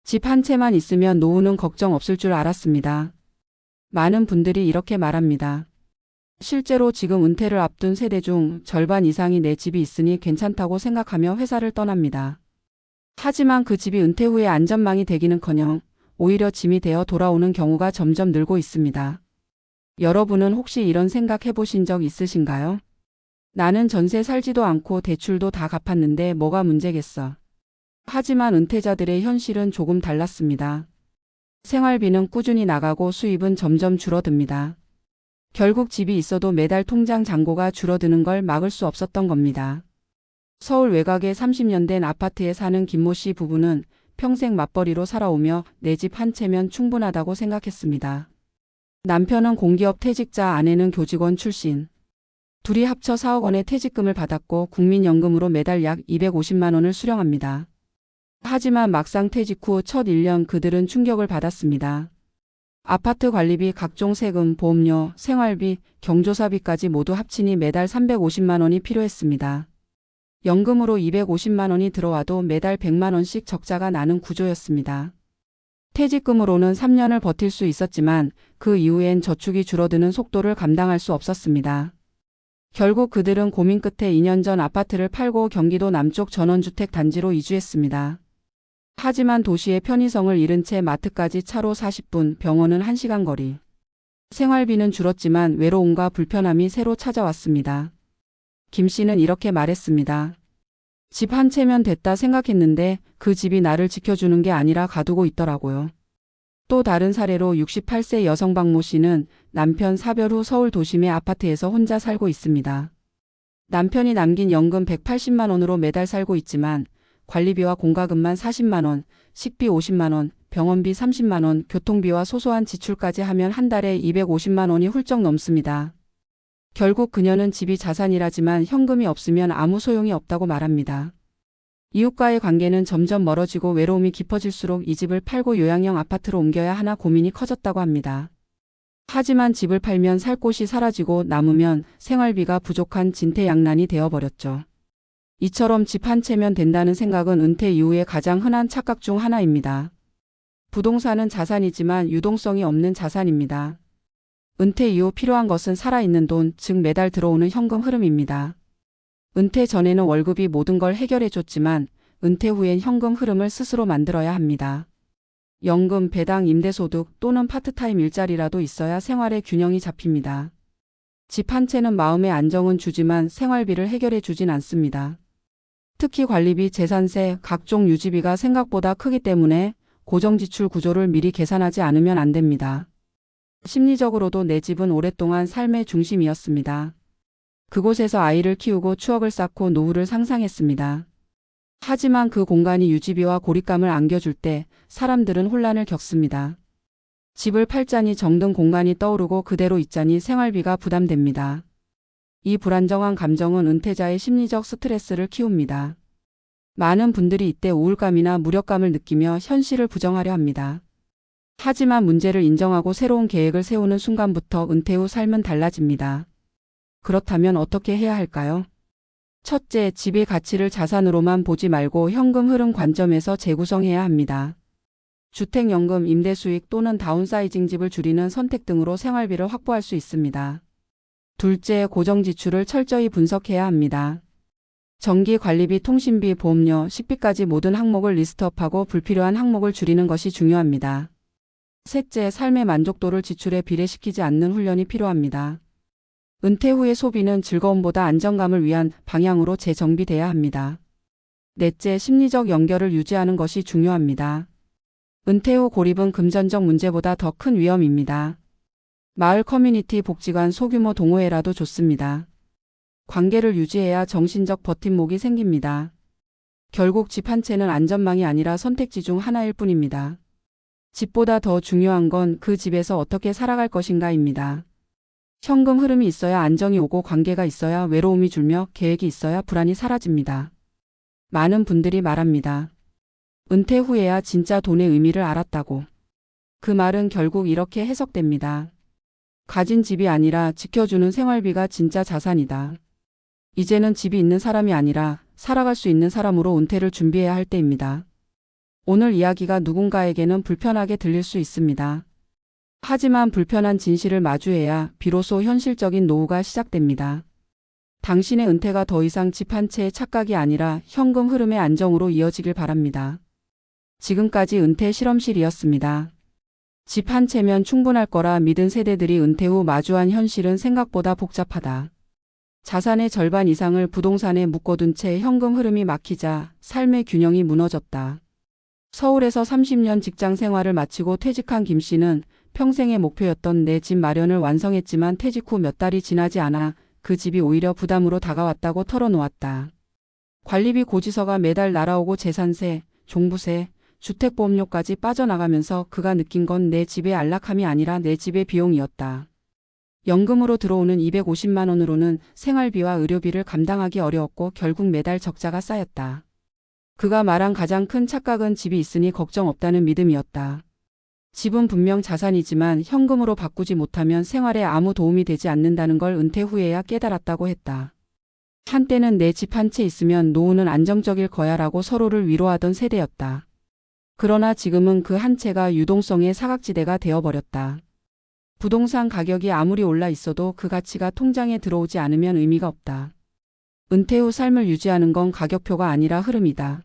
집 한 채만 있으면 노후는 걱정 없을 줄 알았습니다. 많은 분들이 이렇게 말합니다. 실제로 지금 은퇴를 앞둔 세대 중 절반 이상이 내 집이 있으니 괜찮다고 생각하며 회사를 떠납니다. 하지만 그 집이 은퇴 후에 안전망이 되기는커녕 오히려 짐이 되어 돌아오는 경우가 점점 늘고 있습니다. 여러분은 혹시 이런 생각 해보신 적 있으신가요? 나는 전세 살지도 않고 대출도 다 갚았는데 뭐가 문제겠어. 하지만 은퇴자들의 현실은 조금 달랐습니다. 생활비는 꾸준히 나가고 수입은 점점 줄어듭니다. 결국 집이 있어도 매달 통장 잔고가 줄어드는 걸 막을 수 없었던 겁니다. 서울 외곽의 30년 된 아파트에 사는 김모 씨 부부는 평생 맞벌이로 살아오며 내 집 한 채면 충분하다고 생각했습니다. 남편은 공기업 퇴직자, 아내는 교직원 출신. 둘이 합쳐 4억 원의 퇴직금을 받았고 국민연금으로 매달 약 250만 원을 수령합니다. 하지만 막상 퇴직 후 첫 1년 그들은 충격을 받았습니다. 아파트 관리비, 각종 세금, 보험료, 생활비, 경조사비까지 모두 합치니 매달 350만 원이 필요했습니다. 연금으로 250만 원이 들어와도 매달 100만 원씩 적자가 나는 구조였습니다. 퇴직금으로는 3년을 버틸 수 있었지만 그 이후엔 저축이 줄어드는 속도를 감당할 수 없었습니다. 결국 그들은 고민 끝에 2년 전 아파트를 팔고 경기도 남쪽 전원주택 단지로 이주했습니다. 하지만 도시의 편의성을 잃은 채 마트까지 차로 40분, 병원은 1시간 거리. 생활비는 줄었지만 외로움과 불편함이 새로 찾아왔습니다. 김 씨는 이렇게 말했습니다. 집 한 채면 됐다 생각했는데 그 집이 나를 지켜주는 게 아니라 가두고 있더라고요. 또 다른 사례로 68세 여성 박모 씨는 남편 사별 후 서울 도심의 아파트에서 혼자 살고 있습니다. 남편이 남긴 연금 180만 원으로 매달 살고 있지만 관리비와 공과금만 40만 원, 식비 50만 원, 병원비 30만 원, 교통비와 소소한 지출까지 하면 한 달에 250만 원이 훌쩍 넘습니다. 결국 그녀는 집이 자산이라지만 현금이 없으면 아무 소용이 없다고 말합니다. 이웃과의 관계는 점점 멀어지고 외로움이 깊어질수록 이 집을 팔고 요양형 아파트로 옮겨야 하나 고민이 커졌다고 합니다. 하지만 집을 팔면 살 곳이 사라지고 남으면 생활비가 부족한 진퇴양난이 되어버렸죠. 이처럼 집 한 채면 된다는 생각은 은퇴 이후의 가장 흔한 착각 중 하나입니다. 부동산은 자산이지만 유동성이 없는 자산입니다. 은퇴 이후 필요한 것은 살아있는 돈, 즉 매달 들어오는 현금 흐름입니다. 은퇴 전에는 월급이 모든 걸 해결해줬지만 은퇴 후엔 현금 흐름을 스스로 만들어야 합니다. 연금, 배당, 임대소득 또는 파트타임 일자리라도 있어야 생활의 균형이 잡힙니다. 집 한 채는 마음의 안정은 주지만 생활비를 해결해 주진 않습니다. 특히 관리비, 재산세, 각종 유지비가 생각보다 크기 때문에 고정지출 구조를 미리 계산하지 않으면 안 됩니다. 심리적으로도 내 집은 오랫동안 삶의 중심이었습니다. 그곳에서 아이를 키우고 추억을 쌓고 노후를 상상했습니다. 하지만 그 공간이 유지비와 고립감을 안겨줄 때 사람들은 혼란을 겪습니다. 집을 팔자니 정든 공간이 떠오르고 그대로 있자니 생활비가 부담됩니다. 이 불안정한 감정은 은퇴자의 심리적 스트레스를 키웁니다. 많은 분들이 이때 우울감이나 무력감을 느끼며 현실을 부정하려 합니다. 하지만 문제를 인정하고 새로운 계획을 세우는 순간부터 은퇴 후 삶은 달라집니다. 그렇다면 어떻게 해야 할까요? 첫째, 집의 가치를 자산으로만 보지 말고 현금 흐름 관점에서 재구성해야 합니다. 주택연금, 임대수익 또는 다운사이징, 집을 줄이는 선택 등으로 생활비를 확보할 수 있습니다. 둘째, 고정지출을 철저히 분석해야 합니다. 전기, 관리비, 통신비, 보험료, 식비까지 모든 항목을 리스트업하고 불필요한 항목을 줄이는 것이 중요합니다. 셋째, 삶의 만족도를 지출에 비례시키지 않는 훈련이 필요합니다. 은퇴 후의 소비는 즐거움보다 안정감을 위한 방향으로 재정비돼야 합니다. 넷째, 심리적 연결을 유지하는 것이 중요합니다. 은퇴 후 고립은 금전적 문제보다 더 큰 위험입니다. 마을 커뮤니티, 복지관, 소규모 동호회라도 좋습니다. 관계를 유지해야 정신적 버팀목이 생깁니다. 결국 집 한 채는 안전망이 아니라 선택지 중 하나일 뿐입니다. 집보다 더 중요한 건 그 집에서 어떻게 살아갈 것인가입니다. 현금 흐름이 있어야 안정이 오고 관계가 있어야 외로움이 줄며 계획이 있어야 불안이 사라집니다. 많은 분들이 말합니다. 은퇴 후에야 진짜 돈의 의미를 알았다고. 그 말은 결국 이렇게 해석됩니다. 가진 집이 아니라 지켜주는 생활비가 진짜 자산이다. 이제는 집이 있는 사람이 아니라 살아갈 수 있는 사람으로 은퇴를 준비해야 할 때입니다. 오늘 이야기가 누군가에게는 불편하게 들릴 수 있습니다. 하지만 불편한 진실을 마주해야 비로소 현실적인 노후가 시작됩니다. 당신의 은퇴가 더 이상 집 한 채의 착각이 아니라 현금 흐름의 안정으로 이어지길 바랍니다. 지금까지 은퇴 실험실이었습니다. 집 한 채면 충분할 거라 믿은 세대들이 은퇴 후 마주한 현실은 생각보다 복잡하다. 자산의 절반 이상을 부동산에 묶어둔 채 현금 흐름이 막히자 삶의 균형이 무너졌다. 서울에서 30년 직장 생활을 마치고 퇴직한 김 씨는 평생의 목표였던 내 집 마련을 완성했지만 퇴직 후 몇 달이 지나지 않아 그 집이 오히려 부담으로 다가왔다고 털어놓았다. 관리비 고지서가 매달 날아오고 재산세, 종부세, 주택보험료까지 빠져나가면서 그가 느낀 건 내 집의 안락함이 아니라 내 집의 비용이었다. 연금으로 들어오는 250만 원으로는 생활비와 의료비를 감당하기 어려웠고 결국 매달 적자가 쌓였다. 그가 말한 가장 큰 착각은 집이 있으니 걱정 없다는 믿음이었다. 집은 분명 자산이지만 현금으로 바꾸지 못하면 생활에 아무 도움이 되지 않는다는 걸 은퇴 후에야 깨달았다고 했다. 한때는 내 집 한 채 있으면 노후는 안정적일 거야라고 서로를 위로하던 세대였다. 그러나 지금은 그 한 채가 유동성의 사각지대가 되어버렸다. 부동산 가격이 아무리 올라 있어도 그 가치가 통장에 들어오지 않으면 의미가 없다. 은퇴 후 삶을 유지하는 건 가격표가 아니라 흐름이다.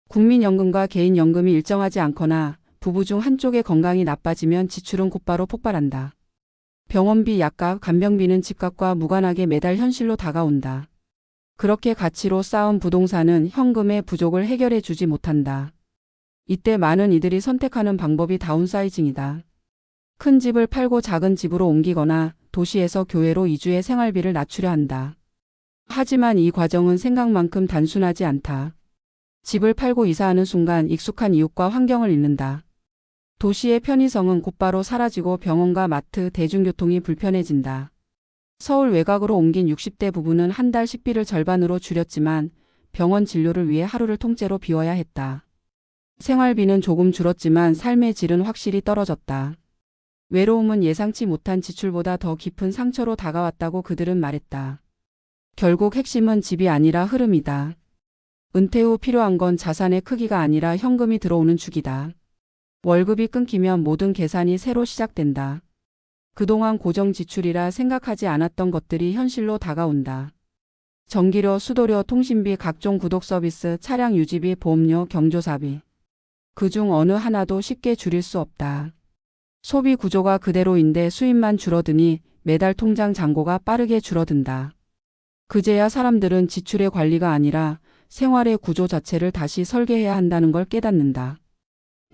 국민연금과 개인연금이 일정하지 않거나 부부 중 한쪽의 건강이 나빠지면 지출은 곧바로 폭발한다. 병원비, 약값, 간병비는 집값과 무관하게 매달 현실로 다가온다. 그렇게 가치로 쌓은 부동산은 현금의 부족을 해결해 주지 못한다. 이때 많은 이들이 선택하는 방법이 다운사이징이다. 큰 집을 팔고 작은 집으로 옮기거나 도시에서 교외로 이주해 생활비를 낮추려 한다. 하지만 이 과정은 생각만큼 단순하지 않다. 집을 팔고 이사하는 순간 익숙한 이웃과 환경을 잃는다. 도시의 편의성은 곧바로 사라지고 병원과 마트, 대중교통이 불편해진다. 서울 외곽으로 옮긴 60대 부부는 한 달 식비를 절반으로 줄였지만 병원 진료를 위해 하루를 통째로 비워야 했다. 생활비는 조금 줄었지만 삶의 질은 확실히 떨어졌다. 외로움은 예상치 못한 지출보다 더 깊은 상처로 다가왔다고 그들은 말했다. 결국 핵심은 집이 아니라 흐름이다. 은퇴 후 필요한 건 자산의 크기가 아니라 현금이 들어오는 주기다. 월급이 끊기면 모든 계산이 새로 시작된다. 그동안 고정 지출이라 생각하지 않았던 것들이 현실로 다가온다. 전기료, 수도료, 통신비, 각종 구독 서비스, 차량 유지비, 보험료, 경조사비. 그중 어느 하나도 쉽게 줄일 수 없다. 소비 구조가 그대로인데 수입만 줄어드니 매달 통장 잔고가 빠르게 줄어든다. 그제야 사람들은 지출의 관리가 아니라 생활의 구조 자체를 다시 설계해야 한다는 걸 깨닫는다.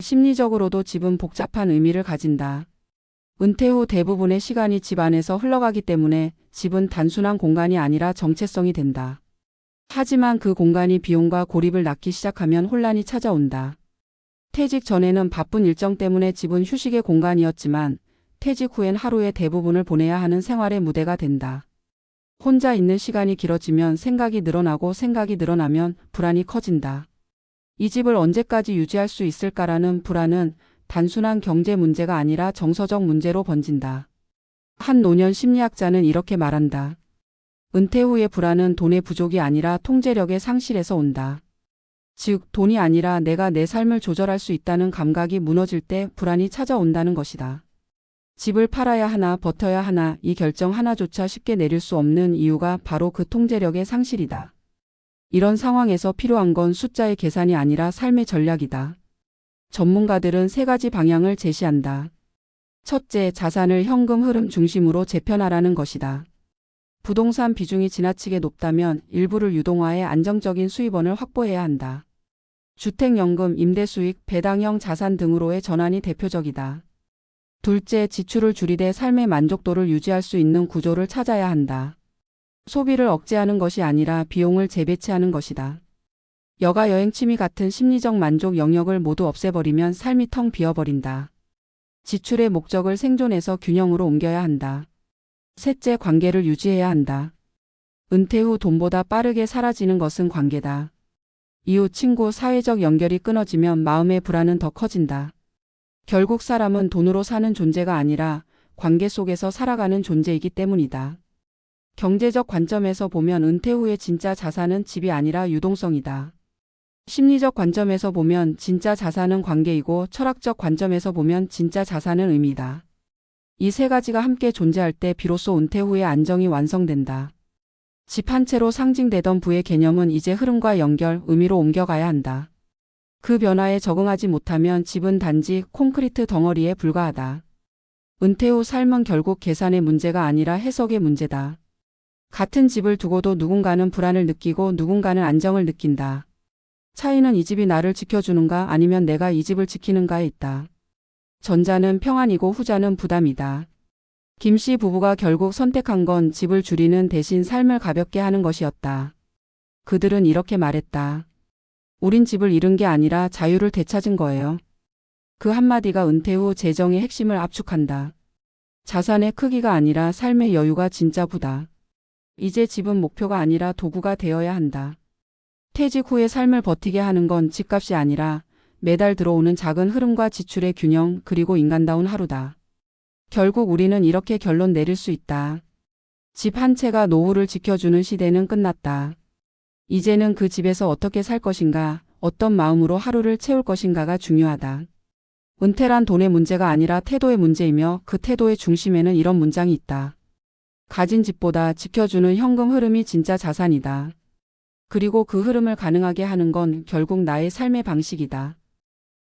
심리적으로도 집은 복잡한 의미를 가진다. 은퇴 후 대부분의 시간이 집 안에서 흘러가기 때문에 집은 단순한 공간이 아니라 정체성이 된다. 하지만 그 공간이 비용과 고립을 낳기 시작하면 혼란이 찾아온다. 퇴직 전에는 바쁜 일정 때문에 집은 휴식의 공간이었지만 퇴직 후엔 하루의 대부분을 보내야 하는 생활의 무대가 된다. 혼자 있는 시간이 길어지면 생각이 늘어나고 생각이 늘어나면 불안이 커진다. 이 집을 언제까지 유지할 수 있을까라는 불안은 단순한 경제 문제가 아니라 정서적 문제로 번진다. 한 노년 심리학자는 이렇게 말한다. 은퇴 후의 불안은 돈의 부족이 아니라 통제력의 상실에서 온다. 즉, 돈이 아니라 내가 내 삶을 조절할 수 있다는 감각이 무너질 때 불안이 찾아온다는 것이다. 집을 팔아야 하나 버텨야 하나 이 결정 하나조차 쉽게 내릴 수 없는 이유가 바로 그 통제력의 상실이다. 이런 상황에서 필요한 건 숫자의 계산이 아니라 삶의 전략이다. 전문가들은 세 가지 방향을 제시한다. 첫째, 자산을 현금 흐름 중심으로 재편하라는 것이다. 부동산 비중이 지나치게 높다면 일부를 유동화해 안정적인 수입원을 확보해야 한다. 주택연금, 임대수익, 배당형 자산 등으로의 전환이 대표적이다. 둘째, 지출을 줄이되 삶의 만족도를 유지할 수 있는 구조를 찾아야 한다. 소비를 억제하는 것이 아니라 비용을 재배치하는 것이다. 여가, 여행, 취미 같은 심리적 만족 영역을 모두 없애버리면 삶이 텅 비어버린다. 지출의 목적을 생존에서 균형으로 옮겨야 한다. 셋째, 관계를 유지해야 한다. 은퇴 후 돈보다 빠르게 사라지는 것은 관계다. 이웃, 친구, 사회적 연결이 끊어지면 마음의 불안은 더 커진다. 결국 사람은 돈으로 사는 존재가 아니라 관계 속에서 살아가는 존재이기 때문이다. 경제적 관점에서 보면 은퇴 후의 진짜 자산은 집이 아니라 유동성이다. 심리적 관점에서 보면 진짜 자산은 관계이고 철학적 관점에서 보면 진짜 자산은 의미다. 이 세 가지가 함께 존재할 때 비로소 은퇴 후의 안정이 완성된다. 집 한 채로 상징되던 부의 개념은 이제 흐름과 연결, 의미로 옮겨가야 한다. 그 변화에 적응하지 못하면 집은 단지 콘크리트 덩어리에 불과하다. 은퇴 후 삶은 결국 계산의 문제가 아니라 해석의 문제다. 같은 집을 두고도 누군가는 불안을 느끼고 누군가는 안정을 느낀다. 차이는 이 집이 나를 지켜주는가 아니면 내가 이 집을 지키는가에 있다. 전자는 평안이고 후자는 부담이다. 김 씨 부부가 결국 선택한 건 집을 줄이는 대신 삶을 가볍게 하는 것이었다. 그들은 이렇게 말했다. 우린 집을 잃은 게 아니라 자유를 되찾은 거예요. 그 한마디가 은퇴 후 재정의 핵심을 압축한다. 자산의 크기가 아니라 삶의 여유가 진짜 부다. 이제 집은 목표가 아니라 도구가 되어야 한다. 퇴직 후의 삶을 버티게 하는 건 집값이 아니라 매달 들어오는 작은 흐름과 지출의 균형 그리고 인간다운 하루다. 결국 우리는 이렇게 결론 내릴 수 있다. 집 한 채가 노후를 지켜주는 시대는 끝났다. 이제는 그 집에서 어떻게 살 것인가, 어떤 마음으로 하루를 채울 것인가가 중요하다. 은퇴란 돈의 문제가 아니라 태도의 문제이며 그 태도의 중심에는 이런 문장이 있다. 가진 집보다 지켜주는 현금 흐름이 진짜 자산이다. 그리고 그 흐름을 가능하게 하는 건 결국 나의 삶의 방식이다.